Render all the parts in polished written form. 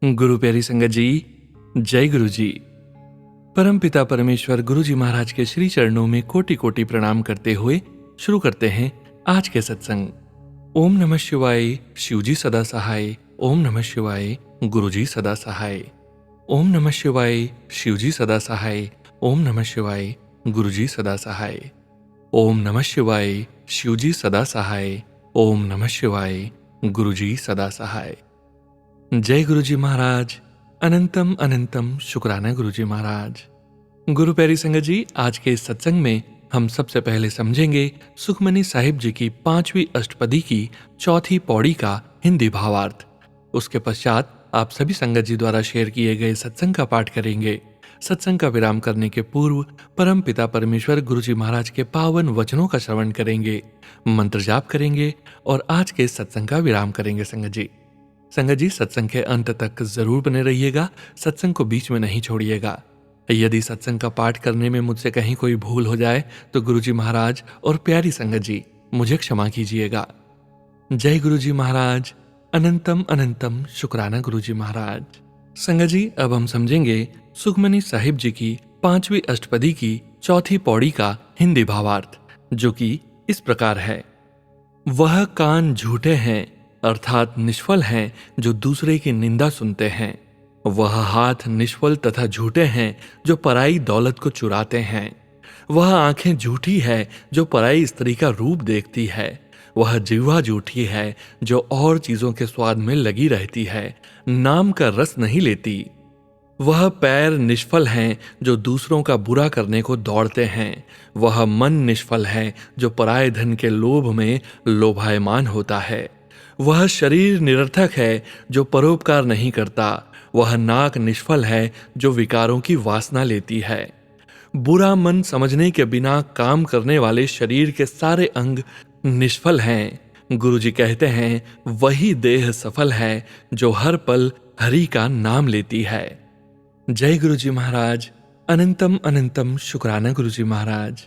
गुरु प्यारी संगत जी, जय गुरु जी। परम पिता परमेश्वर गुरु जी महाराज के श्री चरणों में कोटि कोटि प्रणाम करते हुए शुरू करते हैं आज के सत्संग। ओम नमः शिवाय, शिव जी सदा सहाय। ओम नमः शिवाय, गुरु जी सदा सहाय। ओम नमः शिवाय, शिव जी सदा सहाय। ओम नमः शिवाय, गुरु जी सदा सहाय। ओम नमः शिवाय, शिव जी सदा सहाय। ओम नमः शिवाय, गुरु जी सदा सहाय। जय गुरु जी महाराज। अनंतम अनंतम शुक्राना गुरु जी महाराज। गुरु प्यारी संगत जी, आज के इस सत्संग में हम सबसे पहले समझेंगे सुखमनी साहिब जी की 5वीं अष्टपदी की 4थी पौड़ी का हिंदी भावार्थ। उसके पश्चात आप सभी संगत जी द्वारा शेयर किए गए सत्संग का पाठ करेंगे। सत्संग का विराम करने के पूर्व परम पिता परमेश्वर गुरु जी महाराज के पावन वचनों का श्रवण करेंगे, मंत्र जाप करेंगे और आज के इस सत्संग का विराम करेंगे। संगत जी सत्संग के अंत तक जरूर बने रहिएगा, सत्संग को बीच में नहीं छोड़िएगा। यदि सत्संग का पाठ करने में मुझसे कहीं कोई भूल हो जाए तो गुरु जी महाराज और प्यारी संगत जी मुझे क्षमा कीजिएगा। जय गुरु जी महाराज। अनंतम अनंतम शुक्राना गुरु जी महाराज। संगत जी, अब हम समझेंगे सुखमनी साहिब जी की 5वीं अष्टपदी की 4थी पौड़ी का हिंदी भावार्थ, जो कि इस प्रकार है। वह कान झूठे हैं अर्थात निष्फल हैं जो दूसरे की निंदा सुनते हैं। वह हाथ निष्फल तथा झूठे हैं जो पराई दौलत को चुराते हैं। वह आंखें झूठी है जो पराई स्त्री का रूप देखती है। वह जिह्वा झूठी है जो और चीजों के स्वाद में लगी रहती है, नाम का रस नहीं लेती। वह पैर निष्फल हैं जो दूसरों का बुरा करने को दौड़ते हैं। वह मन निष्फल है जो पराये धन के लोभ में लोभायमान होता है। वह शरीर निरर्थक है जो परोपकार नहीं करता। वह नाक निष्फल है जो विकारों की वासना लेती है। बुरा मन समझने के बिना काम करने वाले शरीर के सारे अंग निष्फल हैं। गुरुजी कहते हैं वही देह सफल है जो हर पल हरि का नाम लेती है। जय गुरु जी महाराज। अनंतम अनंतम शुक्राना गुरु जी महाराज।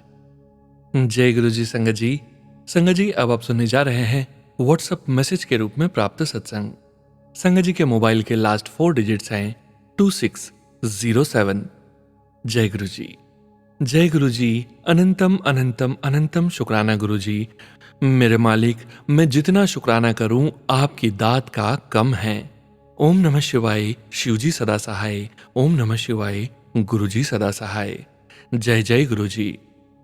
जय गुरु जी। संगत जी, अब आप सुनने जा रहे हैं व्हाट्सएप मैसेज के रूप में प्राप्त सत्संग। संगत जी के मोबाइल के लास्ट 4 डिजिट्स हैं 2607। जय गुरु जी। जय गुरु जी। अनंतम अनंतम अनंतम शुक्राना गुरु जी। मेरे मालिक, मैं जितना शुक्राना करूं आपकी दात का कम है। ओम नमः शिवाय, शिव जी सदा सहाय। ओम नमः शिवाय, गुरु जी सदा सहाय। जय जय गुरु जी।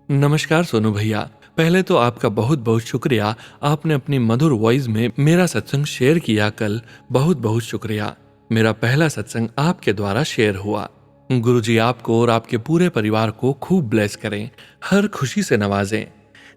नमस्कार सोनू भैया, पहले तो आपका बहुत बहुत शुक्रिया, आपने अपनी मधुर वॉइस में मेरा सत्संग शेयर किया कल। बहुत बहुत शुक्रिया। मेरा पहला सत्संग आपके द्वारा शेयर हुआ। गुरुजी आपको और आपके पूरे परिवार को खूब ब्लेस करें, हर खुशी से नवाजें।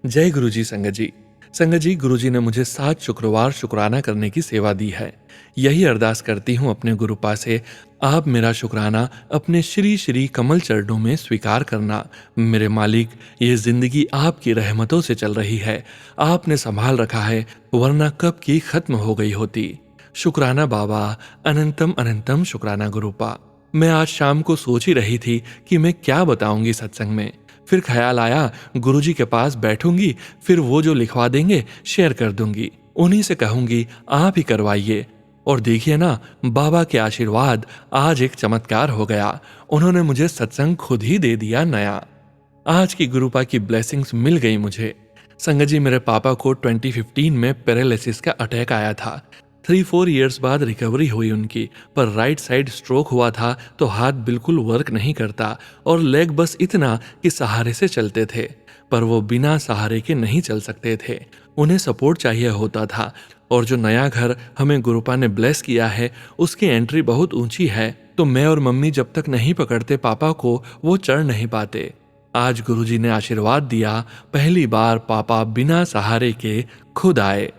जय गुरुजी। संगत जी, गुरुजी ने मुझे 7 शुक्रवार शुक्राना करने की सेवा दी है। यही अरदास करती हूँ अपने गुरुपा से, आप मेरा शुक्राना अपने श्री श्री कमल चरणों में स्वीकार करना। मेरे मालिक, ये जिंदगी आपकी रहमतों से चल रही है, आपने संभाल रखा है, वरना कब की खत्म हो गई होती। शुक्राना बाबा। अनंतम अनंतम शुक्राना गुरुपा। मैं आज शाम को सोच ही रही थी कि मैं क्या बताऊंगी सत्संग में। फिर ख्याल आया गुरुजी के पास बैठूंगी, फिर वो जो लिखवा देंगे शेयर कर दूंगी, उन्हीं से कहूंगी आप ही करवाइए। और देखिए ना, बाबा के आशीर्वाद, आज एक चमत्कार हो गया। उन्होंने मुझे सत्संग खुद ही दे दिया नया। आज की गुरुपा की ब्लेसिंग्स मिल गई मुझे। संगत जी, मेरे पापा को 2015 में पैरालिसिस का अटैक आया था। 3-4 इयर्स बाद रिकवरी हुई उनकी, पर राइट साइड स्ट्रोक हुआ था तो हाथ बिल्कुल वर्क नहीं करता और लेग बस इतना कि सहारे से चलते थे, पर वो बिना सहारे के नहीं चल सकते थे। उन्हें सपोर्ट चाहिए होता था। और जो नया घर हमें गुरुपा ने ब्लेस किया है, उसकी एंट्री बहुत ऊंची है, तो मैं और मम्मी जब तक नहीं पकड़ते पापा को, वो चढ़ नहीं पाते। आज गुरुजी ने आशीर्वाद दिया, पहली बार पापा बिना सहारे के खुद आए।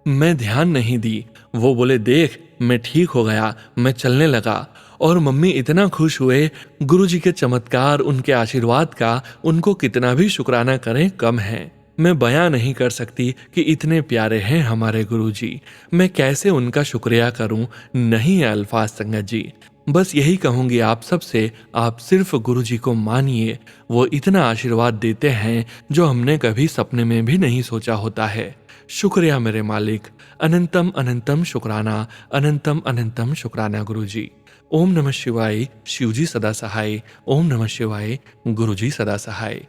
मैं ध्यान नहीं दी, वो बोले देख मैं ठीक हो गया, मैं चलने लगा। और मम्मी इतना खुश हुए। गुरुजी के चमत्कार, उनके आशीर्वाद का उनको कितना भी शुक्राना करें कम है। मैं बयां नहीं कर सकती कि इतने प्यारे हैं हमारे गुरुजी। मैं कैसे उनका शुक्रिया करूं, नहीं है अल्फाज संगत जी। बस यही कहूंगी आप सबसे, आप सिर्फ गुरुजी को मानिए। वो इतना आशीर्वाद देते हैं जो हमने कभी सपने में भी नहीं सोचा होता है। शुक्रिया मेरे मालिक, अनंतम अनंतम शुक्राना, अनंतम अनंतम शुक्राना गुरुजी। ओम नमः शिवाय, शिवजी सदा सहाय। ओम नमः शिवाय, गुरुजी सदा सहाय।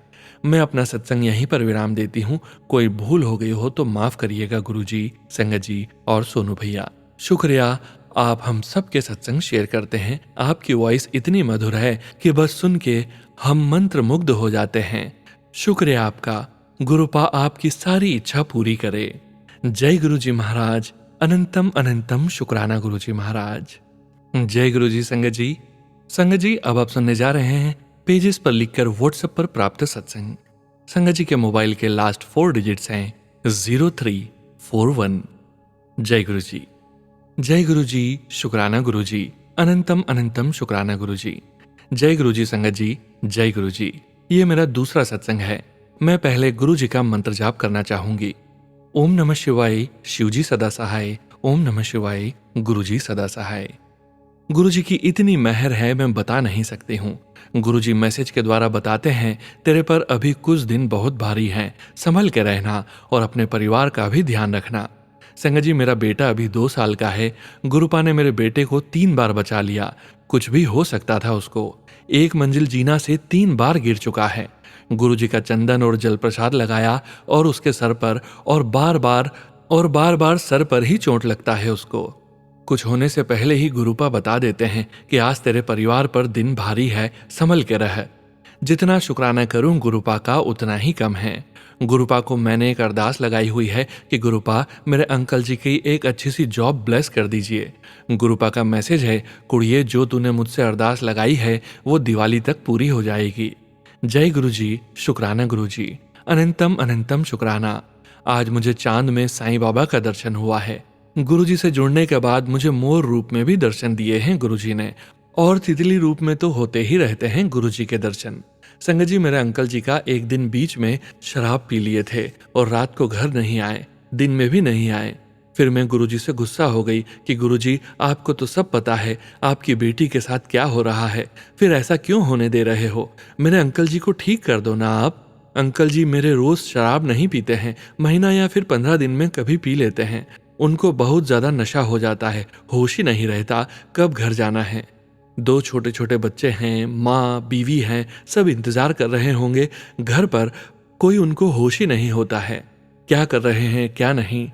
मैं अपना सत्संग यहीं पर विराम देती हूँ। कोई भूल हो गई हो तो माफ करिएगा गुरुजी, संगत जी और सोनू भैया। शुक्रिया, आप हम सबके सत्संग शेयर करते हैं। आपकी वॉइस इतनी मधुर है कि बस सुन के हम मंत्र मुग्ध हो जाते हैं। शुक्रिया आपका। गुरुपा आपकी सारी इच्छा पूरी करे। जय गुरुजी महाराज, अनंतम अनंतम शुक्राना गुरुजी महाराज। जय गुरुजी संगत जी। संगत जी, अब आप सुनने जा रहे हैं पेजेस पर लिखकर व्हाट्सएप पर प्राप्त सत्संग। संगत जी के मोबाइल के लास्ट 4 डिजिट्स हैं 0341। जय गुरुजी। जय गुरुजी, शुक्राना गुरुजी, अनंतम अनंतम शुक्राना गुरुजी। जय गुरुजी संगत जी, जय गुरुजी। ये मेरा दूसरा सत्संग है। मैं पहले गुरुजी का मंत्र जाप करना चाहूंगी। ओम नमः शिवाय, शिवजी सदा सहाय। ओम नमः शिवाय, गुरुजी सदा सहाय। गुरुजी की इतनी मेहर है मैं बता नहीं सकती हूँ। गुरुजी मैसेज के द्वारा बताते हैं, तेरे पर अभी कुछ दिन बहुत भारी हैं, संभल के रहना और अपने परिवार का भी ध्यान रखना। संगत जी, मेरा बेटा अभी 2 साल का है। गुरुपा ने मेरे बेटे को 3 बार बचा लिया। कुछ भी हो सकता था उसको। 1 मंजिल जीना से 3 बार गिर चुका है। गुरुजी का चंदन और जल प्रसाद लगाया और उसके सर पर और बार बार सर पर ही चोट लगता है उसको। कुछ होने से पहले ही गुरुपा बता देते हैं कि आज तेरे परिवार पर दिन भारी है, संभल के रह। जितना शुक्राना करूं गुरुपा का उतना ही कम है। गुरुपा को मैंने एक अरदास लगाई हुई है कि गुरुपा, मेरे अंकल जी की एक अच्छी सी जॉब ब्लेस कर दीजिए। गुरुपा का मैसेज है, कुड़िए जो तूने मुझसे अरदास लगाई है वो दिवाली तक पूरी हो जाएगी। जय गुरुजी, शुक्राना गुरुजी, अनंतम अनंतम शुक्राना। आज मुझे चांद में साईं बाबा का दर्शन हुआ है। गुरुजी से जुड़ने के बाद मुझे मोर रूप में भी दर्शन दिए हैं गुरुजी ने, और तितली रूप में तो होते ही रहते हैं गुरुजी के दर्शन। संगत जी, मेरे अंकल जी का एक दिन बीच में शराब पी लिए थे और रात को घर नहीं आए, दिन में भी नहीं आए। फिर मैं गुरुजी से गुस्सा हो गई कि गुरुजी, आपको तो सब पता है आपकी बेटी के साथ क्या हो रहा है, फिर ऐसा क्यों होने दे रहे हो? मेरे अंकल जी को ठीक कर दो ना आप। अंकल जी मेरे रोज शराब नहीं पीते हैं, महीना या फिर 15 दिन में कभी पी लेते हैं। उनको बहुत ज्यादा नशा हो जाता है, होश ही नहीं रहता कब घर जाना है। 2 छोटे छोटे बच्चे हैं, माँ बीवी हैं, सब इंतजार कर रहे होंगे घर पर, कोई उनको होश ही नहीं होता है क्या कर रहे हैं क्या नहीं।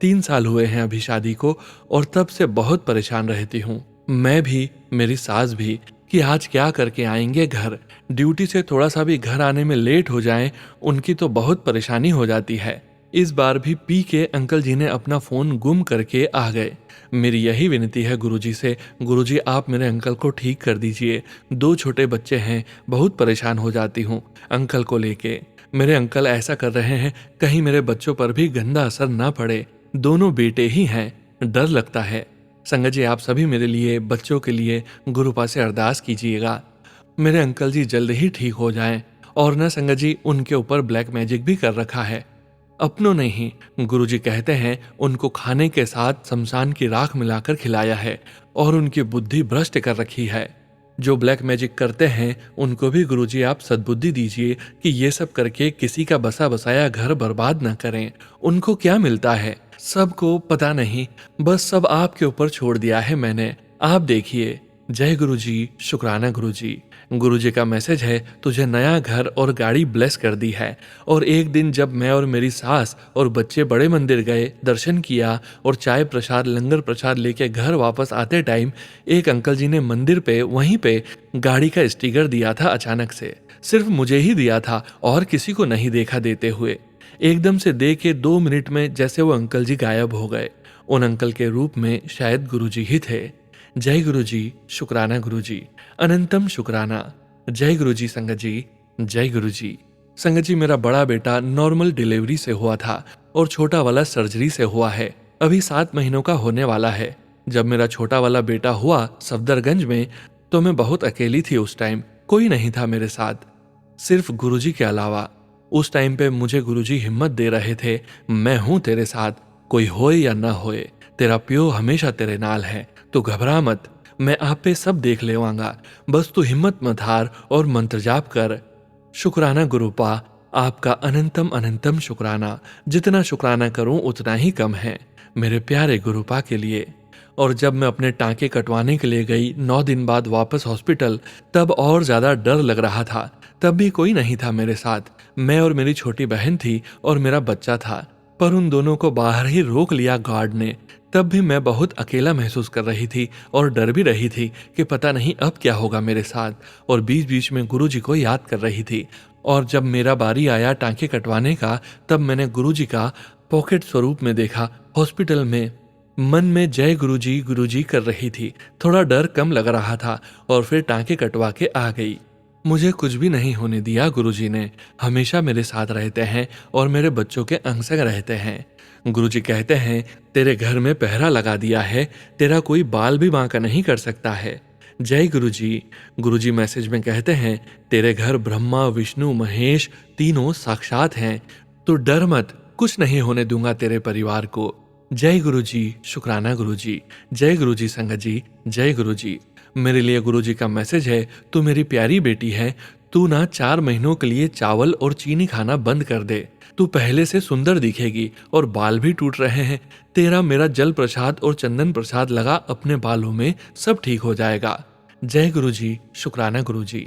3 साल हुए हैं अभी शादी को और तब से बहुत परेशान रहती हूँ, मैं भी मेरी सास भी, कि आज क्या करके आएंगे घर। ड्यूटी से थोड़ा सा भी घर आने में लेट हो जाए उनकी तो बहुत परेशानी हो जाती है। इस बार भी पी के अंकल जी ने अपना फोन गुम करके आ गए। मेरी यही विनती है गुरुजी से, गुरुजी आप मेरे अंकल को ठीक कर दीजिए। 2 छोटे बच्चे हैं, बहुत परेशान हो जाती हूँ अंकल को लेके। मेरे अंकल ऐसा कर रहे हैं कहीं मेरे बच्चों पर भी गंदा असर ना पड़े। दोनों बेटे ही हैं, डर लगता है। संगत जी, आप सभी मेरे लिए, बच्चों के लिए गुरुपा से अरदास कीजिएगा, मेरे अंकल जी जल्द ही ठीक हो जाएं। और न संगत जी, उनके ऊपर ब्लैक मैजिक भी कर रखा है, अपनों ने ही। गुरुजी कहते हैं उनको खाने के साथ शमशान की राख मिलाकर खिलाया है और उनकी बुद्धि भ्रष्ट कर रखी है। जो ब्लैक मैजिक करते हैं उनको भी गुरुजी आप सद्बुद्धि दीजिए कि ये सब करके किसी का बसा बसाया घर बर्बाद न करें। उनको क्या मिलता है सबको पता नहीं, बस सब आपके ऊपर छोड़ दिया है मैंने, आप देखिए। जय गुरुजी, शुक्राना गुरुजी। गुरुजी का मैसेज है, तुझे नया घर और गाड़ी ब्लेस कर दी है। और एक दिन जब मैं और मेरी सास और बच्चे बड़े मंदिर गए, दर्शन किया और चाय प्रसाद लंगर प्रसाद लेके घर वापस आते टाइम एक अंकल जी ने मंदिर पे वहीं पे गाड़ी का स्टिकर दिया था अचानक से। सिर्फ मुझे ही दिया था और किसी को नहीं देखा देते हुए। एकदम से दे के 2 मिनट में जैसे वो अंकल जी गायब हो गए। उन अंकल के रूप में शायद गुरुजी ही थे। जय गुरुजी, शुक्राना गुरुजी, अनंतम शुक्राना। जय गुरुजी संगत जी, जय गुरुजी। संगत जी, मेरा बड़ा बेटा नॉर्मल डिलीवरी से हुआ था और छोटा वाला सर्जरी से हुआ है। अभी 7 महीनों का होने वाला है। जब मेरा छोटा वाला बेटा हुआ सफदरगंज में, तो मैं बहुत अकेली थी उस टाइम, कोई नहीं था मेरे साथ, सिर्फ गुरुजी के अलावा। उस टाइम पे मुझे गुरुजी हिम्मत दे रहे थे, मैं हूं तेरे साथ, कोई होए या ना होए, तेरा प्यो हमेशा तेरे नाल है, तू घबरा मत, मैं आप पे सब देख लेवांगा, बस तू हिम्मत मत हार और मंत्र जाप कर। शुक्राना गुरुपा, आपका अनंतम अनंतम शुक्राना। जितना शुक्राना करूं उतना ही कम है मेरे प्यारे गुरुपा के लिए। और जब मैं अपने टांके कटवाने के लिए गई 9 दिन बाद वापस हॉस्पिटल, तब और ज्यादा डर लग रहा था। तब भी कोई नहीं था मेरे साथ। मैं और मेरी छोटी बहन थी और मेरा बच्चा था, पर उन दोनों को बाहर ही रोक लिया गार्ड ने। तब भी मैं बहुत अकेला महसूस कर रही थी और डर भी रही थी कि पता नहीं अब क्या होगा मेरे साथ। और बीच बीच में गुरुजी को याद कर रही थी। और जब मेरा बारी आया टांके कटवाने का, तब मैंने गुरुजी का पॉकेट स्वरूप में देखा हॉस्पिटल में। मन में जय गुरुजी कर रही थी। थोड़ा डर कम लग रहा था और फिर टांके कटवा के आ गई। मुझे कुछ भी नहीं होने दिया। गुरुजी ने हमेशा मेरे साथ रहते हैं और मेरे बच्चों के अंग संग रहते हैं। गुरुजी कहते हैं, तेरे घर में पहरा लगा दिया है, तेरा कोई बाल भी बांका नहीं कर सकता है। जय गुरुजी। गुरुजी मैसेज में कहते हैं, तेरे घर ब्रह्मा विष्णु महेश तीनों साक्षात हैं, तो डर मत, कुछ नहीं होने दूंगा तेरे परिवार को। जय गुरुजी। शुक्राना गुरुजी। जय गुरुजी संगत जी। जय गुरुजी। मेरे लिए गुरुजी का मैसेज है, तू मेरी प्यारी बेटी है, तू ना 4 महीनों के लिए चावल और चीनी खाना बंद कर दे। तू पहले से सुंदर दिखेगी और बाल भी टूट रहे हैं। तेरा मेरा जल प्रसाद और चंदन प्रसाद लगा अपने बालों में, सब ठीक हो जाएगा। जय गुरुजी। शुक्राना गुरुजी।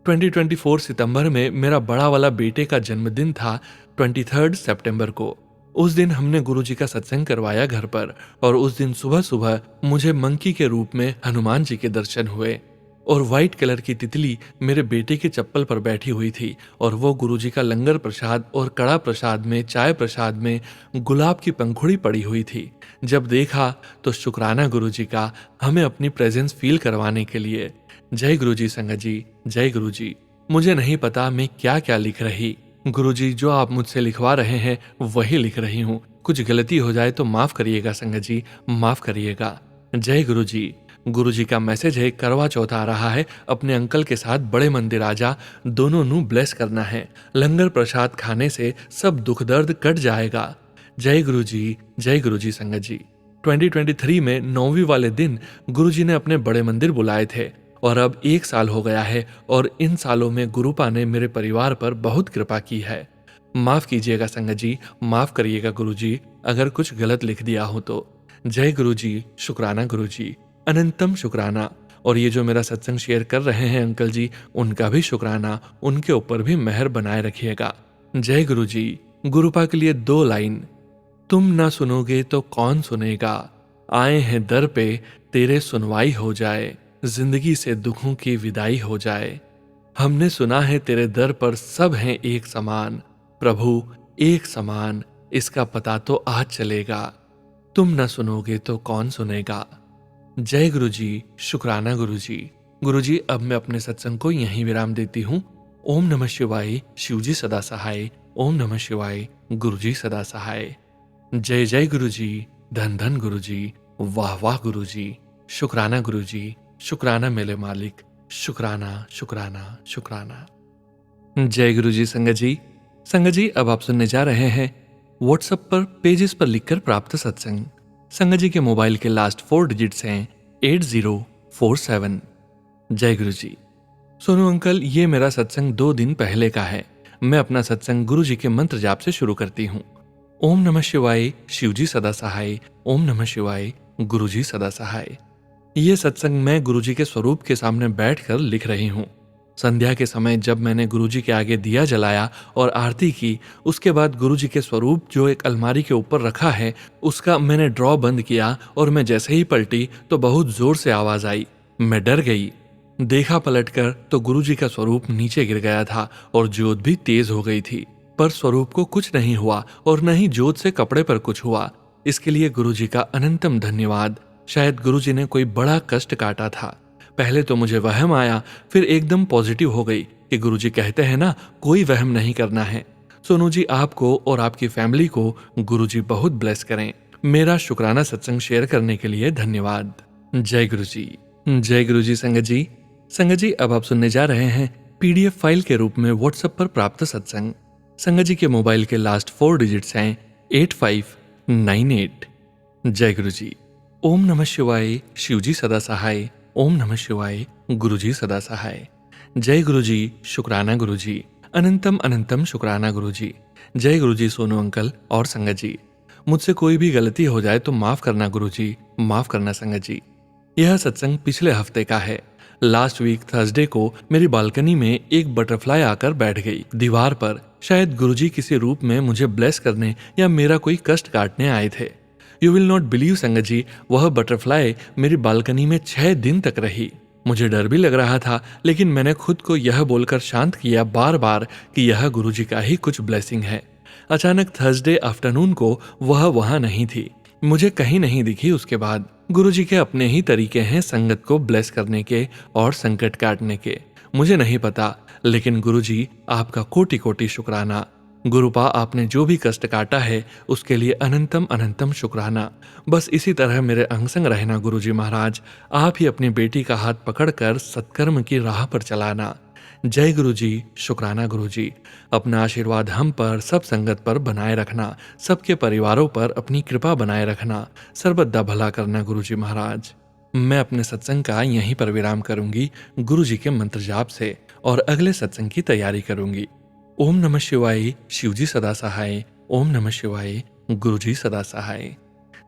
2024 सितंबर में मेरा बड़ा वाला बेटे का जन्मदिन था, 23 सितंबर को। उस दिन हमने गुरुजी का सत्संग करवाया घर पर, और उस दिन सुबह सुबह मुझे मंकी के रूप में हनुमान जी के दर्शन हुए। और व्हाइट कलर की तितली मेरे बेटे के चप्पल पर बैठी हुई थी, और वो गुरुजी का लंगर प्रसाद और कड़ा प्रसाद में, चाय प्रसाद में गुलाब की पंखुड़ी पड़ी हुई थी। जब देखा तो शुक्राना गुरुजी का, हमें अपनी प्रेजेंस फील करवाने के लिए। जय गुरुजी संगत जी। जय गुरुजी। मुझे नहीं पता मैं क्या क्या लिख रही। गुरुजी, जो आप मुझसे लिखवा रहे हैं वही लिख रही हूँ। कुछ गलती हो जाए तो माफ करिएगा संगत जी, माफ करिएगा। जय गुरुजी। गुरुजी का मैसेज है, करवा चौथ आ रहा है, अपने अंकल के साथ बड़े मंदिर आजा, दोनों नू ब्लेस करना है। लंगर प्रसाद खाने से सब दुख दर्द कट जाएगा। जय गुरुजी। जय गुरुजी संगत जी। 2023 में 9वीं वाले दिन गुरुजी ने अपने बड़े मंदिर बुलाए थे, और अब 1 साल हो गया है, और इन सालों में गुरुपा ने मेरे परिवार पर बहुत कृपा की है। माफ कीजिएगा संगत जी, माफ करिएगा गुरुजी, अगर कुछ गलत लिख दिया हो तो। जय गुरुजी। शुक्राना गुरुजी। अनंतम शुक्राना। और ये जो मेरा सत्संग शेयर कर रहे हैं अंकल जी, उनका भी शुक्राना, उनके ऊपर भी मेहर बनाए रखिएगा। जय गुरुजी। गुरुपा के लिए 2 लाइन। तुम ना सुनोगे तो कौन सुनेगा, आए हैं दर पे तेरे सुनवाई हो जाए, जिंदगी से दुखों की विदाई हो जाए। हमने सुना है तेरे दर पर सब हैं एक समान, प्रभु एक समान, इसका पता तो आज चलेगा। तुम न सुनोगे तो कौन सुनेगा। जय गुरुजी। शुक्राना गुरुजी। गुरुजी, अब मैं अपने सत्संग को यहीं विराम देती हूँ। ओम नमः शिवाय। शिवजी सदा सहाय। ओम नमः शिवाय। गुरुजी सदा सहाय। जय जय गुरुजी। धन धन गुरुजी। वाह वाह गुरुजी। शुक्राना गुरुजी। शुक्राना मेरे मालिक। शुक्राना शुक्राना शुक्राना। जय गुरुजी संगत जी। संगत जी, अब आप सुनने जा रहे हैं व्हाट्सएप पर पेजेस पर लिखकर प्राप्त सत्संग। संगत जी के मोबाइल के लास्ट 4 डिजिट्स हैं 8047। जय गुरुजी। सोनू अंकल, ये मेरा सत्संग 2 दिन पहले का है। मैं अपना सत्संग गुरुजी के मंत्र जाप से शुरू करती हूँ। ओम नमः शिवाय। शिवजी सदा सहाय। ओम नमः शिवाय। गुरुजी सदा सहाय। ये सत्संग मैं गुरुजी के स्वरूप के सामने बैठकर लिख रही हूँ। संध्या के समय जब मैंने गुरुजी के आगे दिया जलाया और आरती की, उसके बाद गुरुजी के स्वरूप जो एक अलमारी के ऊपर रखा है, उसका मैंने ड्रॉ बंद किया, और मैं जैसे ही पलटी तो बहुत जोर से आवाज आई। मैं डर गई। देखा पलटकर तो गुरुजी का स्वरूप नीचे गिर गया था और ज्योत भी तेज हो गई थी, पर स्वरूप को कुछ नहीं हुआ और न ही ज्योत से कपड़े पर कुछ हुआ। इसके लिए गुरुजी का अनंतम धन्यवाद। शायद गुरुजी ने कोई बड़ा कष्ट काटा था। पहले तो मुझे वहम आया, फिर एकदम पॉजिटिव हो गई कि गुरुजी कहते हैं ना, कोई वहम नहीं करना है। सोनू जी, आपको और आपकी फैमिली को गुरुजी बहुत ब्लेस करें। मेरा शुक्राना सत्संग शेयर करने के लिए धन्यवाद। जय गुरुजी। जय गुरुजी संगत जी। संगत जी, अब आप सुनने जा रहे हैं PDF फाइल के रूप में व्हाट्सएप पर प्राप्त सत्संग। संगत जी के मोबाइल के लास्ट 4 डिजिट्स हैं 8598। जय गुरुजी। ओम नमः शिवाय। शिवजी सदा सहाय। ओम नमः शिवाय। गुरुजी सदा सहाय। जय गुरुजी। शुक्राना गुरुजी। अनंतम अनंतम शुक्राना गुरुजी। जय गुरुजी सोनू अंकल और संगत जी। मुझसे कोई भी गलती हो जाए तो माफ करना गुरुजी, माफ करना संगत जी। यह सत्संग पिछले हफ्ते का है। लास्ट वीक थर्सडे को मेरी बालकनी में एक बटरफ्लाई आकर बैठ गई दीवार पर। शायद गुरुजी किसी रूप में मुझे ब्लेस करने या मेरा कोई कष्ट काटने आए थे। यू विल नॉट बिलीव संगत जी, वह बटरफ्लाई मेरी बालकनी में 6 दिन तक रही। मुझे डर भी लग रहा था, लेकिन मैंने खुद को यह बोलकर शांत किया बार बार कि यह गुरुजी का ही कुछ ब्लेसिंग है। अचानक थर्सडे आफ्टरनून को वह वहां नहीं थी, मुझे कहीं नहीं दिखी। उसके बाद गुरुजी के अपने ही तरीके हैं संगत को ब्लेस करने के और संकट काटने के। मुझे नहीं पता, लेकिन गुरुजी आपका कोटि कोटि शुक्राना। गुरुपा, आपने जो भी कष्ट काटा है उसके लिए अनंतम अनंतम शुक्राना। बस इसी तरह मेरे अंग संग रहना गुरुजी महाराज। आप ही अपनी बेटी का हाथ पकड़कर सत्कर्म की राह पर चलाना। जय गुरुजी, शुक्राना गुरुजी। अपना आशीर्वाद हम पर, सब संगत पर बनाए रखना। सबके परिवारों पर अपनी कृपा बनाए रखना। सर्वदा भला करना गुरुजी महाराज। मैं अपने सत्संग का यहीं पर विराम करूंगी गुरुजी के मंत्र जाप से और अगले सत्संग की तैयारी करूंगी। ओम नमः शिवाय, शिवजी सदा सहाय। ओम नमः शिवाय, गुरुजी सदा सहाय।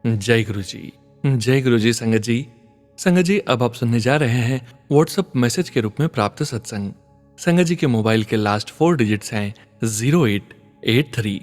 जय गुरुजी, जय गुरुजी। संगत जी, संगत जी, अब आप सुनने जा रहे हैं व्हाट्सएप मैसेज के रूप में प्राप्त सत्संग। संगत जी के मोबाइल के लास्ट 4 डिजिट्स हैं 0883।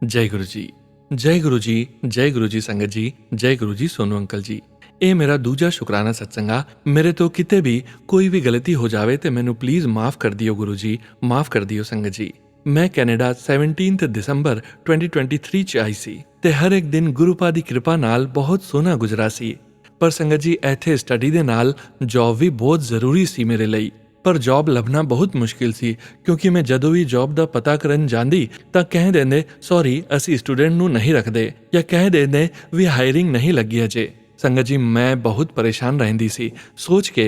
जय गुरुजी, जय गुरुजी, जय गुरुजी। संगत जी, जय गुरुजी सोनू अंकल जी। ਇਹ ਮੇਰਾ ਦੂਜਾ ਸ਼ੁਕਰਾਨਾ ਸਤਸੰਗ ਆ। ਮੇਰੇ ਤੋਂ ਕਿਤੇ ਵੀ ਕੋਈ ਵੀ ਗਲਤੀ ਹੋ ਜਾਵੇ ਤੇ ਮੈਨੂੰ ਪਲੀਜ਼ ਮਾਫ ਕਰ ਦਿਓ ਗੁਰੂ ਜੀ, ਮਾਫ ਕਰ ਦਿਓ ਸੰਗਤ ਜੀ। ਮੈਂ ਕੈਨੇਡਾ 17 ਦਸੰਬਰ 2023 ਚ ਆਈ ਸੀ ਤੇ ਹਰ ਇੱਕ ਦਿਨ ਗੁਰੂਪਾ ਦੀ ਕਿਰਪਾ ਨਾਲ ਬਹੁਤ ਸੋਹਣਾ ਗੁਜ਼ਰਾ ਸੀ। ਪਰ ਸੰਗਤ ਜੀ, ਇੱਥੇ ਸਟੱਡੀ ਦੇ ਨਾਲ ਜੌਬ ਵੀ ਬਹੁਤ ਜ਼ਰੂਰੀ ਸੀ ਮੇਰੇ ਲਈ। ਪਰ ਜੌਬ ਲੱਭਣਾ ਬਹੁਤ ਮੁਸ਼ਕਿਲ ਸੀ, ਕਿਉਂਕਿ ਮੈਂ ਜਦੋਂ ਵੀ ਜੌਬ ਦਾ ਪਤਾ ਕਰਨ ਜਾਂਦੀ ਤਾਂ ਕਹਿ ਦਿੰਦੇ ਸੌਰੀ ਅਸੀਂ ਸਟੂਡੈਂਟ ਨੂੰ ਨਹੀਂ ਰੱਖਦੇ, ਜਾਂ ਕਹਿ ਦਿੰਦੇ ਵੀ ਹਾਇਰਿੰਗ ਨਹੀਂ ਲੱਗੀ ਅਜੇ। संगत जी, मैं बहुत परेशान रहंदी सी सोच के,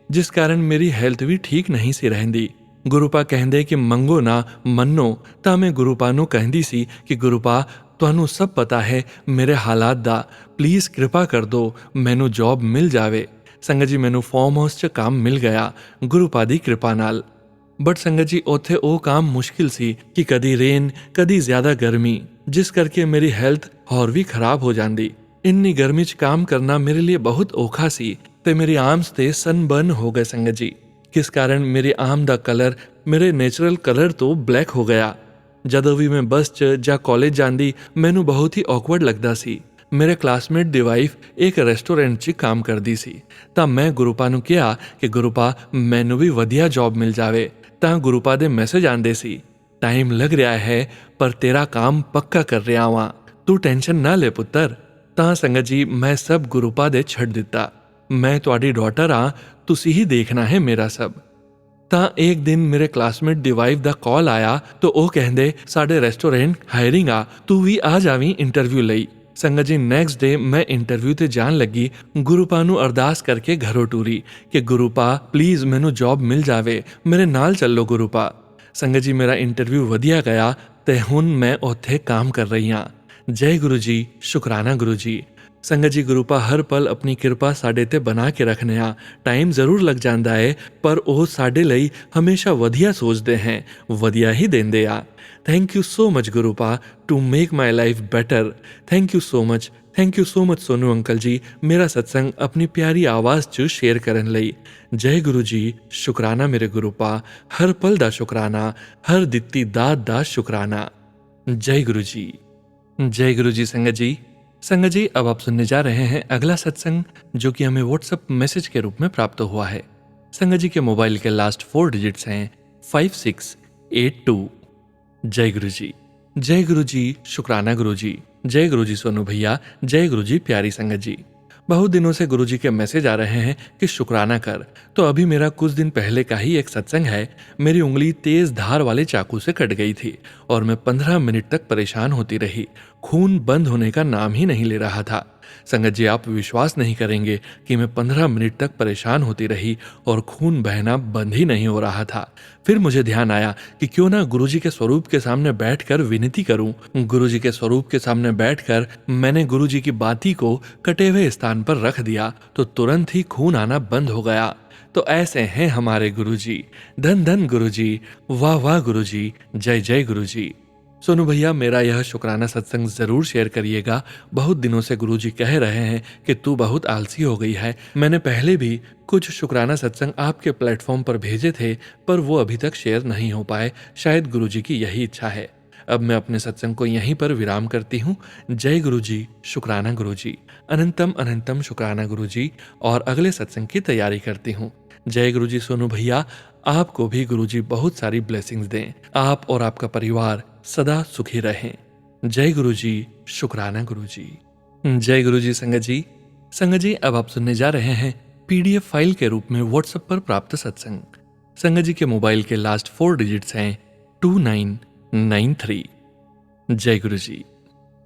जिस कारण मेरी हेल्थ भी ठीक नहीं सी रहंदी। गुरुपा कहंदे कि मंगो ना मन्नो, तां मैं गुरुपा नूं कहंदी सी कि गुरुपा तुहानूं सब पता है मेरे हालात दा, प्लीज़ कृपा कर दो मैनूं जॉब मिल जावे। संगत जी, मैनूं फार्म हाउस च काम मिल गया गुरुपा दी कृपा नाल। बट संगत जी, उत्थे ओ काम मुश्किल सी कि कदी रेन कदी ज़्यादा गर्मी, जिस करके मेरी हेल्थ होर भी खराब हो जांदी। इन्नी गर्मी च काम करना मेरे लिए बहुत औखा सी ते मेरी आर्म्स ते सनबर्न हो गए संगत जी, किस कारण मेरी आर्म दा कलर मेरे नेचुरल कलर तो ब्लैक हो गया। ਜਦੋਂ ਵੀ ਮੈਂ ਬੱਸ 'ਚ ਜਾਂ ਕਾਲਜ ਜਾਂਦੀ ਮੈਨੂੰ ਬਹੁਤ ਹੀ ਔਕਵਰਡ ਲੱਗਦਾ ਸੀ। ਮੇਰੇ ਕਲਾਸਮੇਟ ਦੀ ਵਾਈਫ ਇੱਕ ਰੈਸਟੋਰੈਂਟ 'ਚ ਕੰਮ ਕਰਦੀ ਸੀ ਤਾਂ ਮੈਂ ਗੁਰੂਪਾ ਨੂੰ ਕਿਹਾ ਕਿ ਗੁਰੂਪਾ ਮੈਨੂੰ ਵੀ ਵਧੀਆ ਜੌਬ ਮਿਲ ਜਾਵੇ। ਤਾਂ ਗੁਰੂਪਾ ਦੇ ਮੈਸੇਜ ਆਉਂਦੇ ਸੀ, ਟਾਈਮ ਲੱਗ ਰਿਹਾ ਹੈ ਪਰ ਤੇਰਾ ਕੰਮ ਪੱਕਾ ਕਰ ਰਿਹਾ ਵਾਂ, ਤੂੰ ਟੈਨਸ਼ਨ ਨਾ ਲੈ ਪੁੱਤਰ। ਤਾਂ ਸੰਗਤ ਜੀ, ਮੈਂ ਸਭ ਗੁਰੂਪਾ ਦੇ ਛੱਡ ਦਿੱਤਾ। ਮੈਂ ਤੁਹਾਡੀ ਡਾਟਰ ਆ, ਤੁਸੀਂ ਹੀ ਦੇਖਣਾ ਹੈ ਮੇਰਾ ਸਭ। ਤਾਂ ਇੱਕ ਦਿਨ ਮੇਰੇ ਕਲਾਸਮੇਟ ਦੀ ਵਾਈਫ ਦਾ ਕਾਲ ਆਇਆ ਤਾਂ ਉਹ ਕਹਿੰਦੇ ਸਾਡੇ ਰੈਸਟੋਰੈਂਟ ਹਾਇਰਿੰਗ ਆ, ਤੂੰ ਵੀ ਆ ਜਾਵੀਂ ਇੰਟਰਵਿਊ ਲਈ। ਸੰਗਤ ਜੀ, ਨੈਕਸਟ ਡੇ ਮੈਂ ਇੰਟਰਵਿਊ ਤੇ ਜਾਣ ਲੱਗੀ। ਗੁਰੂਪਾ ਨੂੰ ਅਰਦਾਸ ਕਰਕੇ ਘਰੋਂ ਟੂਰੀ ਕਿ ਗੁਰੂਪਾ ਪਲੀਜ਼ ਮੈਨੂੰ ਜੌਬ ਮਿਲ ਜਾਵੇ, ਮੇਰੇ ਨਾਲ ਚੱਲੋ ਗੁਰੂਪਾ। ਸੰਗਤ ਜੀ, ਮੇਰਾ ਇੰਟਰਵਿਊ ਵਧੀਆ ਗਿਆ ਤੇ ਹੁਣ ਮੈਂ ਉੱਥੇ ਕੰਮ ਕਰ ਰਹੀ ਹਾਂ। जय गुरु जी, शुकराना गुरु जी। संगत जी, गुरुपा हर पल अपनी किरपा साडे ते बना के रखने आ। टाइम जरूर लग जाता है पर ਉਹ ਸਾਡੇ ਲਈ ਹਮੇਸ਼ਾ ਵਧੀਆ ਸੋਚਦੇ हैं, ਵਧੀਆ ਹੀ ਦਿੰਦੇ ਆ। थैंक यू सो मच गुरुपा to make my life better. Thank you so much, thank you so much Sonu uncle ji, मेरा सत्संग अपनी प्यारी आवाज़ 'ਚ शेयर ਕਰਨ ਲਈ। जय गुरु जी, शुकराना मेरे गुरुपा, हर पल ਦਾ शुकराना, हर ਦਿੱਤੀ ਦਾਤ ਦਾ शुकराना। जय गुरु जी, जय गुरु जी। संगत जी, संगत जी, अब आप सुनने जा रहे हैं अगला सत्संग जो कि हमें व्हाट्सएप मैसेज के रूप में प्राप्त हुआ है। संगत जी के मोबाइल के लास्ट 4 डिजिट्स हैं 5682। जय गुरु जी, जय गुरु जी, शुक्राना गुरु जी। जय गुरु जी सोनू भैया, जय गुरु जी प्यारी संगत जी। बहुत दिनों से गुरु जी के मैसेज आ रहे हैं कि शुक्राना कर, तो अभी मेरा कुछ दिन पहले का ही एक सत्संग है। मेरी उंगली तेज धार वाले चाकू से कट गई थी और मैं 15 मिनट तक परेशान होती रही। खून बंद होने का नाम ही नहीं ले रहा था। संगत जी, आप विश्वास नहीं करेंगे कि मैं 15 मिनट तक परेशान होती रही और खून बहना बंद ही नहीं हो रहा था। फिर मुझे ध्यान आया कि क्यों ना गुरुजी के स्वरूप के सामने बैठकर विनती करूं। गुरुजी के स्वरूप के सामने बैठकर मैंने गुरुजी की बाती को कटे हुए स्थान पर रख दिया तो तुरंत ही खून आना बंद हो गया। तो ऐसे हैं हमारे गुरुजी। धन धन गुरुजी, वाह वाह गुरुजी, जय जय गुरुजी। सोनू भैया, मेरा यह शुक्राना सत्संग जरूर शेयर करिएगा। बहुत दिनों से गुरुजी कह रहे हैं कि तू बहुत आलसी हो गई है। मैंने पहले भी कुछ शुक्राना सत्संग आपके प्लेटफॉर्म पर भेजे थे, पर वो अभी तक शेयर नहीं हो पाए। शायद गुरुजी की यही इच्छा है। अब मैं अपने सत्संग को यहीं पर विराम करती हूँ। जय गुरुजी, शुक्राना गुरुजी, अनंतम अनंतम शुक्राना गुरुजी। और अगले सत्संग की तैयारी करती हूँ। जय गुरुजी। सोनू भैया, आपको भी गुरुजी बहुत सारी ब्लेसिंग्स दें। आप और आपका परिवार सदा सुखी रहें। जय गुरुजी, शुक्राना गुरुजी। जय गुरुजी। संगत जी, अब आप सुनने जा रहे हैं पीडीएफ फाइल के रूप में व्हाट्सएप पर प्राप्त सत्संग। संगत जी के मोबाइल के लास्ट 4 डिजिट्स हैं 2993। जय गुरुजी।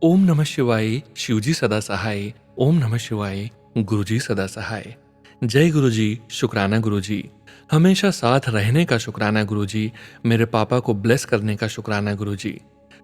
ओम नमः शिवाय, शिवजी सदा सहाय। ओम नमः शिवाय, गुरुजी सदा सहाय। जय गुरुजी, शुक्राना गुरुजी। हमेशा साथ रहने का शुक्राना गुरुजी। मेरे पापा को ब्लेस करने का शुक्राना गुरुजी।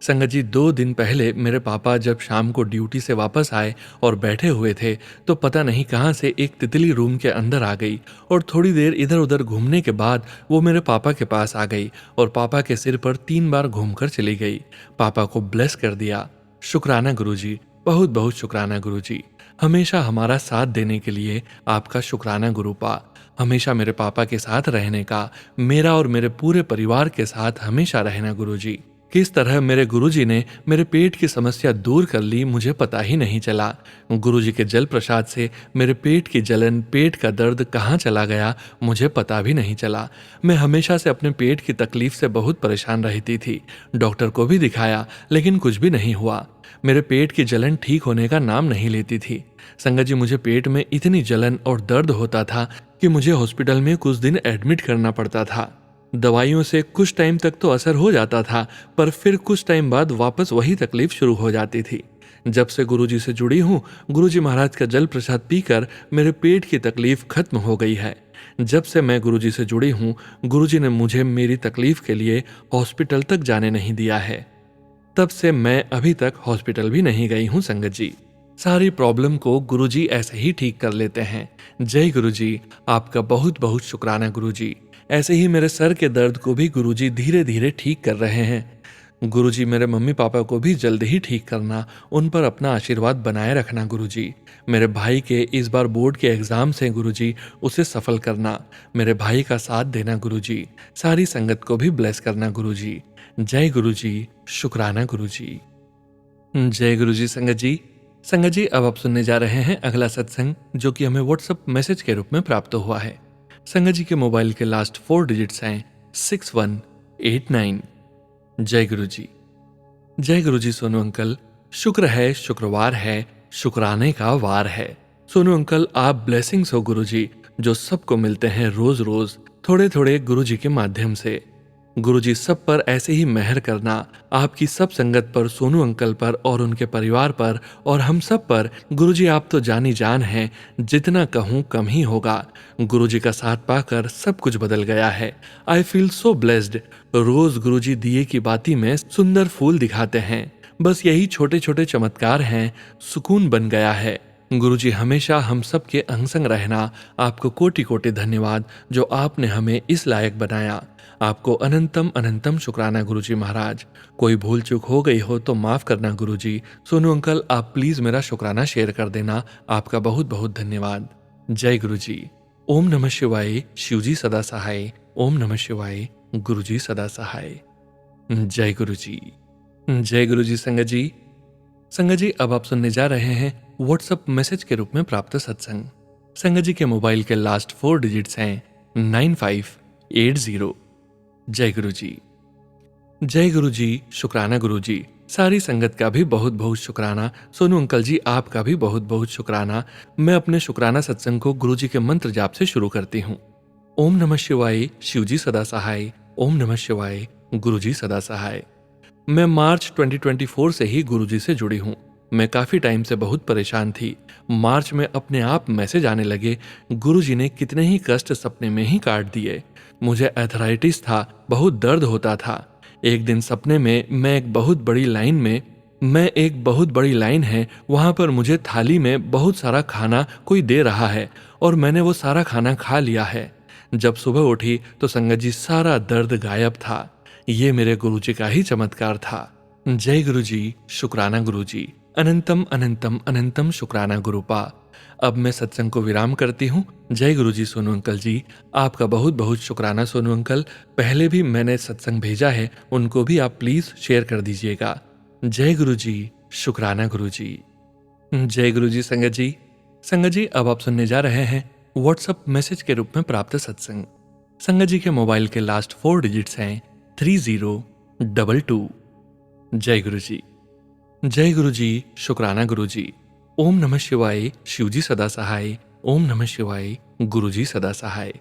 संगत जी, 2 दिन पहले मेरे पापा जब शाम को ड्यूटी से वापस आए और बैठे हुए थे तो पता नहीं कहां से एक तितली रूम के अंदर आ गई और थोड़ी देर इधर उधर घूमने के बाद वो मेरे पापा के पास आ गई और पापा के सिर पर 3 बार घूमकर चली गई। पापा को ब्लेस कर दिया। शुक्राना गुरुजी, बहुत बहुत शुक्राना गुरुजी। हमेशा हमारा साथ देने के लिए आपका शुक्राना गुरुपा। हमेशा मेरे पापा के साथ रहने का, मेरा और मेरे पूरे परिवार के साथ हमेशा रहना गुरुजी। किस तरह मेरे गुरुजी ने मेरे पेट की समस्या दूर कर ली मुझे पता ही नहीं चला। गुरुजी के जल प्रसाद से मेरे पेट की जलन, पेट का दर्द कहाँ चला गया मुझे पता भी नहीं चला। मैं हमेशा से अपने पेट की तकलीफ से बहुत परेशान रहती थी। डॉक्टर को भी दिखाया लेकिन कुछ भी नहीं हुआ। मेरे पेट की जलन ठीक होने का नाम नहीं लेती थी। संगत जी, मुझे पेट में इतनी जलन और दर्द होता था कि मुझे हॉस्पिटल में कुछ दिन एडमिट करना पड़ता था। दवाइयों से कुछ टाइम तक तो असर हो जाता था, पर फिर कुछ टाइम बाद वापस वही तकलीफ शुरू हो जाती थी। जब से गुरुजी से जुड़ी हूँ, गुरुजी महाराज का जल प्रसाद पीकर मेरे पेट की तकलीफ खत्म हो गई है। जब से मैं गुरुजी से जुड़ी हूँ, गुरुजी ने मुझे मेरी तकलीफ के लिए हॉस्पिटल तक जाने नहीं दिया है। तब से मैं अभी तक हॉस्पिटल भी नहीं गई हूँ। संगत जी, सारी प्रॉब्लम को गुरुजी ऐसे ही ठीक कर लेते हैं। जय गुरुजी, आपका बहुत बहुत शुक्राना गुरुजी। ऐसे ही मेरे सर के दर्द को भी गुरुजी धीरे धीरे ठीक कर रहे हैं। गुरुजी, मेरे मम्मी पापा को भी जल्द ही ठीक करना, उन पर अपना आशीर्वाद बनाए रखना गुरुजी। मेरे भाई के इस बार बोर्ड के एग्जाम से गुरुजी, उसे सफल करना। मेरे भाई का साथ देना गुरुजी। सारी संगत को भी ब्लेस करना गुरुजी। जय गुरुजी, शुक्राना गुरुजी। जय गुरुजी। संगत जी, अब आप सुनने जा रहे हैं अगला सत्संग, जो कि हमें व्हाट्सएप मैसेज के रूप में प्राप्त हुआ है। संगत जी के मोबाइल के लास्ट 4 डिजिट्स हैं 6189। जय गुरुजी। जय गुरुजी। सोनू अंकल, शुक्र है, शुक्रवार है, शुक्राने का वार है। सोनू अंकल, आप ब्लेसिंग्स हो गुरुजी, जो सबको मिलते हैं रोज रोज थोड़े थोड़े गुरुजी के माध्यम से। गुरुजी सब पर ऐसे ही मेहर करना, आपकी सब संगत पर, सोनू अंकल पर और उनके परिवार पर और हम सब पर। गुरुजी, आप तो जानी जान हैं, जितना कहूँ कम ही होगा। गुरुजी का साथ पाकर सब कुछ बदल गया है। I feel so blessed. रोज गुरुजी दिए की बाती में सुंदर फूल दिखाते हैं। बस यही छोटे छोटे चमत्कार हैं, सुकून बन गया है। गुरुजी, हमेशा हम सब के अंग संग रहना। आपको कोटि कोटि धन्यवाद, जो आपने हमें इस लायक बनाया। आपको अनंतम अनंतम शुक्राना गुरुजी महाराज। कोई भूल चूक हो गई हो तो माफ करना गुरुजी। सोनू अंकल, आप प्लीज मेरा शुक्राना शेयर कर देना। आपका बहुत बहुत धन्यवाद। जय गुरुजी। ओम नमः शिवाय, शिवजी सदा सहाय। ओम नमः शिवाय, गुरुजी सदा सहाय। जय गुरुजी। जय गुरुजी। संगत जी, अब आप सुनने जा रहे हैं व्हाट्सएप मैसेज के रूप में प्राप्त सत्संग। संगत जी के मोबाइल के लास्ट 4 डिजिट्स हैं 9580। जय गुरुजी। जय गुरुजी, शुक्राना गुरुजी। सारी संगत का भी बहुत बहुत शुक्राना। सोनू अंकल जी, आपका भी बहुत बहुत शुक्राना। मैं अपने शुक्राना सत्संग को गुरुजी के मंत्र जाप से शुरू करती हूँ। ओम नमः शिवाय, शिवजी सदा सहाय। ओम नमः शिवाय, गुरुजी सदा सहाय। मैं मार्च 2024 से ही गुरुजी से जुड़ी हूँ। मैं काफी टाइम से बहुत परेशान थी। मार्च में अपने आप मैसेज आने लगे। गुरुजी ने कितने ही कष्ट सपने में ही काट दिए। मुझे एथराइटिस था, बहुत दर्द होता था। एक दिन सपने में मैं एक बहुत बड़ी लाइन है, वहां पर मुझे थाली में बहुत सारा खाना कोई दे रहा है और मैंने वो सारा खाना खा लिया है। जब सुबह उठी तो संगत जी सारा दर्द गायब था। ये मेरे गुरुजी का ही चमत्कार था। जय गुरुजी, शुक्राना गुरुजी, अनंतम अनंतम अनंतम शुक्राना गुरुपा। अब मैं सत्संग को विराम करती हूँ। जय गुरुजी सोनू अंकल जी, आपका बहुत बहुत शुक्राना सोनू अंकल। पहले भी मैंने सत्संग भेजा है, उनको भी आप प्लीज शेयर कर दीजिएगा। जय गुरुजी, शुक्राना गुरुजी। जय गुरुजी संगत जी। संगत जी, अब आप सुनने जा रहे हैं व्हाट्सएप मैसेज के रूप में प्राप्त सत्संग। संगत जी के मोबाइल के लास्ट 4 डिजिट्स हैं 3022। जय गुरुजी। जय गुरुजी, शुक्राना गुरुजी। ओम नमः शिवाय, शिवजी सदा सहाय। ओम नमः शिवाय, गुरुजी सदा सहाय।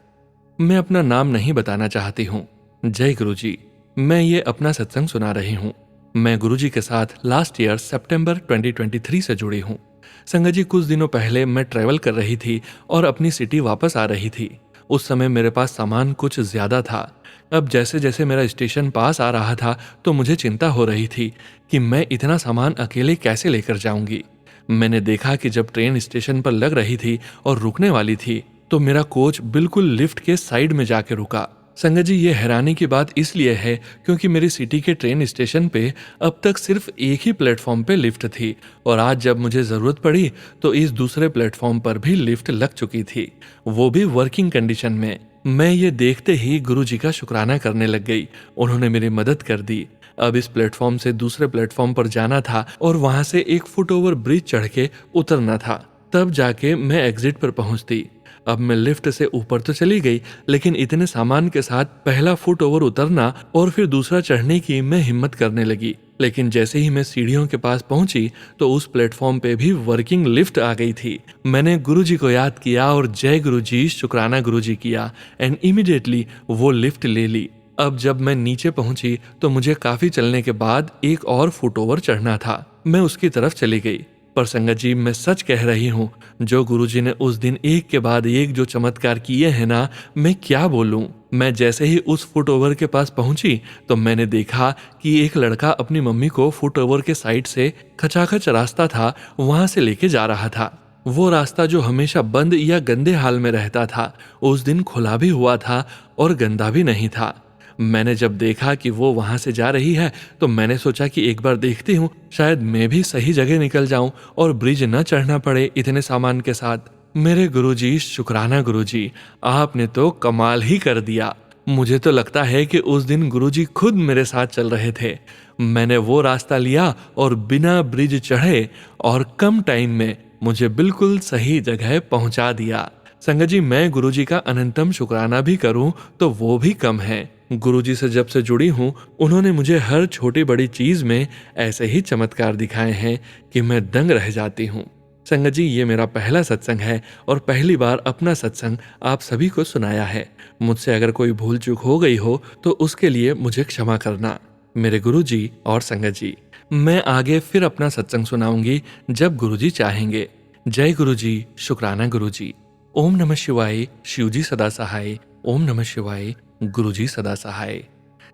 मैं अपना नाम नहीं बताना चाहती हूँ। जय गुरुजी, मैं ये अपना सत्संग सुना रही हूँ। मैं गुरुजी के साथ लास्ट ईयर सितंबर 2023 से जुड़ी हूँ। संगत जी, कुछ दिनों पहले मैं ट्रैवल कर रही थी और अपनी सिटी वापस आ रही थी। उस समय मेरे पास सामान कुछ ज्यादा था। अब जैसे जैसे मेरा स्टेशन पास आ रहा था तो मुझे चिंता हो रही थी कि मैं इतना सामान अकेले कैसे लेकर जाऊंगी। मैंने देखा कि जब ट्रेन स्टेशन पर लग रही थी और रुकने वाली थी तो मेरा कोच बिल्कुल लिफ्ट के साइड में जाके रुका। संगत जी, ये हैरानी की बात इसलिए है क्योंकि मेरी सिटी के ट्रेन स्टेशन पे अब तक सिर्फ एक ही प्लेटफॉर्म पे लिफ्ट थी और आज जब मुझे जरूरत पड़ी तो इस दूसरे प्लेटफॉर्म पर भी लिफ्ट लग चुकी थी, वो भी वर्किंग कंडीशन में। मैं ये देखते ही गुरुजी का शुक्राना करने लग गई। उन्होंने मेरी मदद कर दी। अब इस प्लेटफॉर्म से दूसरे प्लेटफॉर्म पर जाना था और वहां से एक फुट ओवर ब्रिज चढ़ के उतरना था, तब जाके मैं एग्जिट पर पहुंचती। अब मैं लिफ्ट से ऊपर तो चली गई, लेकिन इतने सामान के साथ पहला फुट ओवर उतरना और फिर दूसरा चढ़ने की मैं हिम्मत करने लगी। लेकिन जैसे ही मैं सीढ़ियों के पास पहुंची तो उस प्लेटफॉर्म पे भी वर्किंग लिफ्ट आ गई थी। मैंने गुरुजी को याद किया और जय गुरुजी, शुक्राना गुरुजी किया एंड इमीडिएटली वो लिफ्ट ले ली। अब जब मैं नीचे पहुंची तो मुझे काफी चलने के बाद एक और फुट ओवर चढ़ना था। मैं उसकी तरफ चली गई। पर संगत जी, मैं सच कह रही हूँ, जो गुरुजी ने उस दिन एक के बाद एक जो चमत्कार किए हैं ना, मैं क्या बोलूं। मैं जैसे ही उस फुट ओवर के पास पहुंची तो मैंने देखा कि एक लड़का अपनी मम्मी को फुट ओवर के साइड से खचाखच रास्ता था वहां से लेके जा रहा था। वो रास्ता जो हमेशा बंद या गंदे हाल में रहता था, उस दिन खुला भी हुआ था और गंदा भी नहीं था। मैंने जब देखा कि वो वहां से जा रही है तो मैंने सोचा कि एक बार देखती हूँ, शायद मैं भी सही जगह निकल जाऊं और ब्रिज न चढ़ना पड़े इतने सामान के साथ। मेरे गुरुजी, शुक्राना गुरुजी, आपने तो कमाल ही कर दिया। मुझे तो लगता है कि उस दिन गुरुजी खुद मेरे साथ चल रहे थे। मैंने वो रास्ता लिया और बिना ब्रिज चढ़े और कम टाइम में मुझे बिल्कुल सही जगह पहुंचा दिया। संगत जी, मैं गुरुजी का अनंतम शुक्राना भी करूं तो वो भी कम है। गुरुजी से जब से जुड़ी हूं, उन्होंने मुझे हर छोटी बड़ी चीज में ऐसे ही चमत्कार दिखाए हैं कि मैं दंग रह जाती हूं। संगत जी, ये मेरा पहला सत्संग है और पहली बार अपना सत्संग आप सभी को सुनाया है। मुझसे अगर कोई भूल चूक हो गई हो तो उसके लिए मुझे क्षमा करना मेरे गुरुजी और संगत जी। मैं आगे फिर अपना सत्संग सुनाऊंगी जब गुरुजी चाहेंगे। जय गुरुजी, शुक्राना गुरुजी। ओम नमः शिवाय, शिवजी सदा सहाय। ओम नमः शिवाय, गुरुजी सदा सहाय।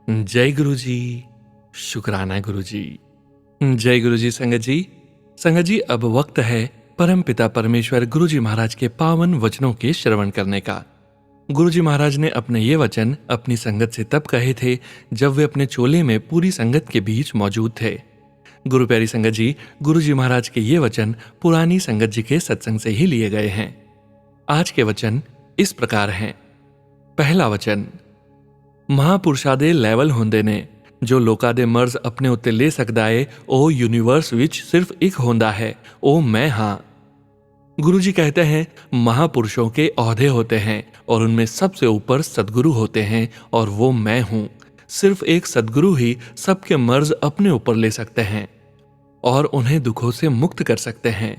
जय गुरुजी, शुक्राना गुरुजी। जय गुरुजी संगत जी। संगत जी, अब वक्त है परम पिता परमेश्वर गुरुजी महाराज के पावन वचनों के श्रवण करने का। गुरुजी महाराज ने अपने ये वचन अपनी संगत से तब कहे थे जब वे अपने चोले में पूरी संगत के बीच मौजूद थे। गुरु प्यारी संगत जी, गुरुजी महाराज के ये वचन पुरानी संगत जी के सत्संग से ही लिए गए हैं। आज के वचन इस प्रकार हैं। पहला वचन, महापुरुषा दे ਲੈਵਲ ਹੁੰਦੇ ਨੇ ਜੋ ਲੋਕਾਂ ਦੇ ਮਰਜ਼ ਆਪਣੇ ਉੱਤੇ ਲੈ ਸਕਦਾ ਏ, ਉਹ यूनिवर्स विच सिर्फ एक होंदा है, ओ मैं हाँ। गुरुजी कहते हैं, महापुरुषों के ओहदे होते हैं और उनमें सबसे ऊपर सदगुरु होते हैं और वो मैं हूँ। सिर्फ एक सदगुरु ही सबके मर्ज अपने ऊपर ले सकते हैं और उन्हें दुखों से मुक्त कर सकते हैं।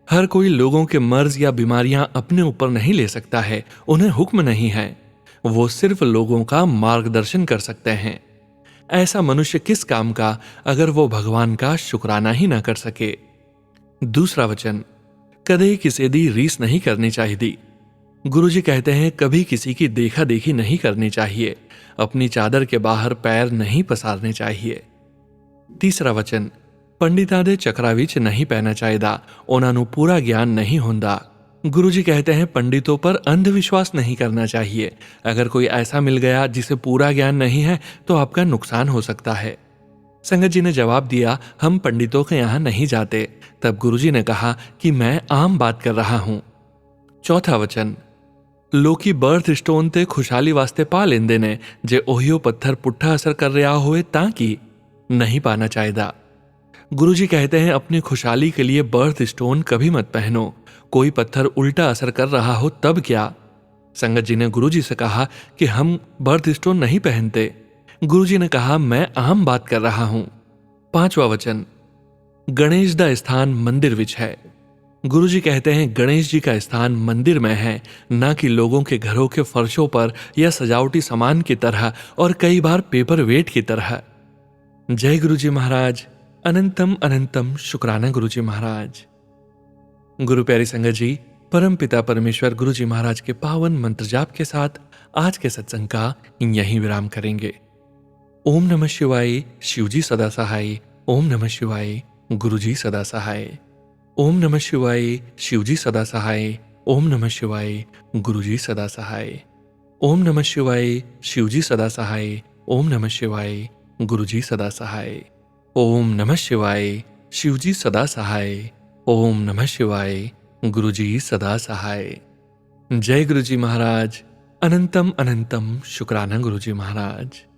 हर कोई लोगों के मर्ज या बीमारियां अपने ऊपर नहीं ले सकता है, उन्हें हुक्म नहीं है। वो सिर्फ लोगों का मार्गदर्शन कर सकते हैं। ऐसा मनुष्य किस काम का अगर वो भगवान का शुक्राना ही ना कर सके। दूसरा वचन, कदे किसी दी रीस नहीं करनी चाहिए। गुरुजी कहते हैं कभी किसी की देखा देखी नहीं करनी चाहिए, अपनी चादर के बाहर पैर नहीं पसारने चाहिए। तीसरा वचन, पंडितां दे चक्रा विच नहीं पैना चाहिदा, उन्हां नूं पूरा ज्ञान नहीं हुंदा। गुरुजी कहते हैं पंडितों पर अंधविश्वास नहीं करना चाहिए। अगर कोई ऐसा मिल गया जिसे पूरा ज्ञान नहीं है तो आपका नुकसान हो सकता है। संगत जी ने जवाब दिया, हम पंडितों के यहां नहीं जाते। तब गुरुजी ने कहा कि मैं आम बात कर रहा हूं। चौथा वचन, लोकी बर्थ स्टोन ते खुशहाली वास्ते पा लेंदे ने, जे ओहियो पत्थर पुट्ठा असर कर रहा होए ताकि नहीं पाना चाहिदा। गुरुजी कहते हैं अपनी खुशहाली के लिए बर्थ स्टोन कभी मत पहनो, कोई पत्थर उल्टा असर कर रहा हो तब क्या। संगत जी ने गुरुजी से कहा कि हम बर्थ स्टोन नहीं पहनते। गुरुजी ने कहा मैं आम बात कर रहा हूं। पांचवा वचन, गणेश दा स्थान मंदिर विच है। गुरुजी कहते हैं गणेश जी का स्थान मंदिर में है, ना कि लोगों के घरों के फर्शों पर या सजावटी सामान की तरह और कई बार पेपर वेट की तरह। जय गुरुजी महाराज। अनंतम अनंतम शुक्राना गुरुजी महाराज। गुरु प्यारी संगत जी, परम पिता परमेश्वर गुरुजी महाराज के पावन मंत्र जाप के साथ आज के सत्संग का यहीं विराम करेंगे। ओम नमः शिवाय, शिवजी सदा सहाय। ओम नमः शिवाय, गुरुजी सदा सहाय। ओम नमः शिवाय, शिवजी सदा सहाय। ओम नमः शिवाय, गुरुजी सदा सहाय। ओम नमः शिवाय, शिवजी सदा सहाय। ओम नमः शिवाय, गुरुजी सदा सहाय। ओम नमः शिवाय, शिवजी सदा सहाय। ओम नमः शिवाय, गुरुजी सदा सहाय। जय गुरुजी महाराज। अनंतम अनंतम शुक्राना गुरुजी महाराज।